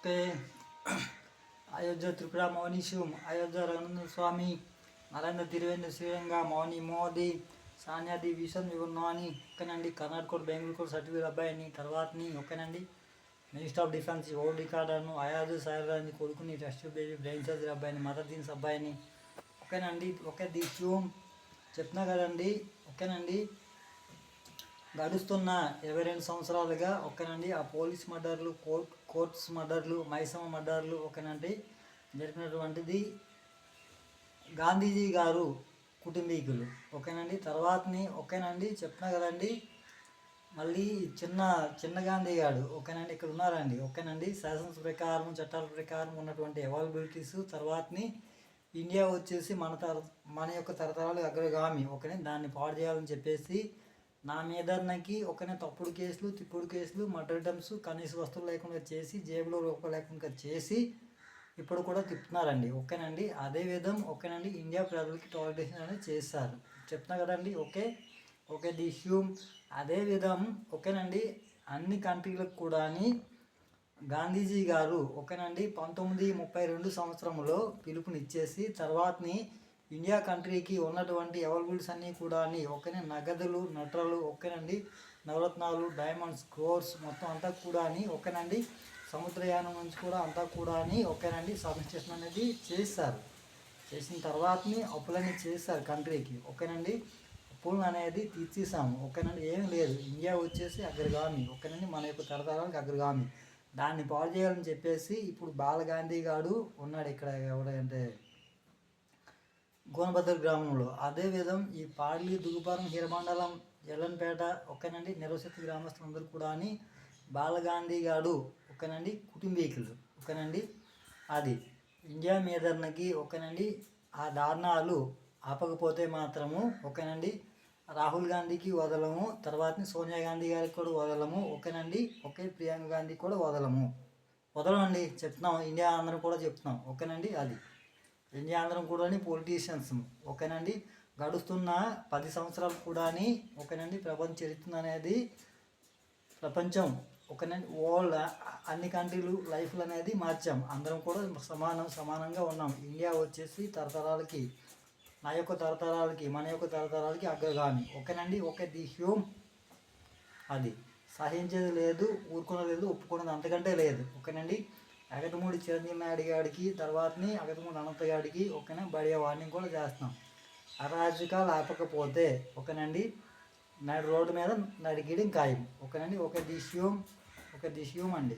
Okay. Ayodhya Tripura మౌనీషం, Ayodhya Raghunandana స్వామి, నరేంద్ర తిరువేంద్ర శ్రీరంగ, మౌని Modi, సాన్యాది vision వివన్నాని, ఓకేనండి. Karnataka Bengaluru certificate అబ్బాయిని తర్వాతని ఓకేనండి. మినిస్టర్ ఆఫ్ డిఫెన్స్ ఓల్డ్ రికార్డర్ను అయాదు సాయిరాని కొడుకుని టెస్ట్ బేబీ బ్రెయిన్ సర్జరీ అబ్బాయిని మదర్ దీన్స్ అబ్బాయిని ఓకేనండి. ఓకే ది హ్యూమ్ చెప్తున్నా కదండి. ఓకేనండి. గడుస్తున్న 22 సంవత్సరాలుగా ఓకేనండి ఆ పోలీస్ మర్డర్లు, కోర్ట్స్ మర్డర్లు, మైసమ్మ మర్డర్లు ఓకేనండి జరిపినటువంటిది గాంధీజీ గారు కుటుంబీకులు ఓకేనండి. తర్వాతని ఓకేనండి చెప్తున్నా కదండి. మళ్ళీ చిన్న గాంధీ గారు ఓకేనండి ఇక్కడ ఉన్నారండి ఓకేనండి. శాసన ప్రకారం చట్టాల ప్రకారం ఉన్నటువంటి అవైలబిలిటీస్ తర్వాతని ఇండియా వచ్చేసి మన యొక్క తరతరాలు అగ్రగామి ఓకేనే దాన్ని పాడు చేయాలని చెప్పేసి నా మీదకి ఒకనే తప్పుడు కేసులు, తిప్పుడు కేసులు, మర్డర్ అటెంప్ట్స్, కనీస వస్తువులు లేకుండా చేసి, జేబులో రూపాయలు లేకుండా చేసి ఇప్పుడు కూడా తిప్పుతున్నారండి ఓకేనండి. అదే విధం ఓకేనండి ఇండియా ప్రజలకి టాలరేషన్ అనేది చేస్తారు చెప్తున్నా కదండి. ఓకే ది హ్యూమ్ అదే విధం ఓకేనండి అన్ని కంట్రీలకు కూడా గాంధీజీ గారు ఓకేనండి 1932 సంవత్సరంలో పిలుపునిచ్చేసి తర్వాతని ఇండియా కంట్రీకి ఉన్నటువంటి అవైలబుల్స్ అన్నీ కూడా ఓకేనే నగదులు, నట్రలు ఓకేనండి, నవరత్నాలు, డైమండ్స్, క్రోర్స్ మొత్తం అంతా కూడా ఓకేనండి సముద్రయానం నుంచి కూడా అంతా కూడా ఓకేనండి సబ్మిషన్ అనేది చేస్తారు. చేసిన తర్వాతని అప్పులన్నీ చేస్తారు కంట్రీకి ఓకేనండి. అప్పులు అనేది తీర్చేసాము ఓకేనండి. ఏమీ లేదు, ఇండియా వచ్చేసి అగ్రగామి ఓకేనండి, మన యొక్క తరతరాలకు అగ్రగామి. దాన్ని పాడు చేయాలని చెప్పేసి ఇప్పుడు బాలగాంధీ గారు ఉన్నాడు ఇక్కడ ఎవడంటే గోనభద్ర గ్రామంలో. అదేవిధం ఈ పాడ్లీ, దుగుపారం, హీరమండలం, ఎల్లంపేట ఓకేనండి నిర్వసిత గ్రామస్తులందరూ కూడా బాలగాంధీ గారు ఓకేనండి కుటుంబీకులు ఓకేనండి. అది ఇండియా మీదకి ఓకేనండి ఆ దారుణాలు ఆపకపోతే మాత్రము ఓకేనండి రాహుల్ గాంధీకి వదలము, తర్వాత సోనియా గాంధీ గారికి కూడా వదలము ఓకేనండి. ప్రియాంక గాంధీ కూడా వదలమండి చెప్తున్నాం. ఇండియా అందరం కూడా చెప్తున్నాం ఓకేనండి. అది ఇండియా అందరం కూడా పొలిటీషియన్స్ ఓకేనండి. గడుస్తున్న 10 సంవత్సరాలు కూడా ఓకేనండి ప్రపంచ చరిత్ర అనేది ప్రపంచం ఓకేనండి వరల్డ్ అన్ని కంట్రీలు లైఫ్లు అనేది మార్చాం. అందరం కూడా సమానంగా ఉన్నాం. ఇండియా వచ్చేసి తరతరాలకి నా యొక్క తరతరాలకి మన యొక్క తరతరాలకి అగ్రగామి ఓకేనండి. ఓకే ది హ్యూమ్ అది సహించేది లేదు, ఊరుకునేది లేదు, ఒప్పుకునేది అంతకంటే లేదు ఓకేనండి. అగతమూడి చిరంజీవి నాయుడు గారికి తర్వాతని అగతమూడి అనంత గారికి ఓకేనా బడియా వార్నింగ్ కూడా చేస్తున్నాం. అరాజకాలు ఆపకపోతే ఓకేనండి రోడ్డు మీద నడిగీయడం ఖాయం ఓకేనండి. ఓకే ది హ్యూమ్ అండి.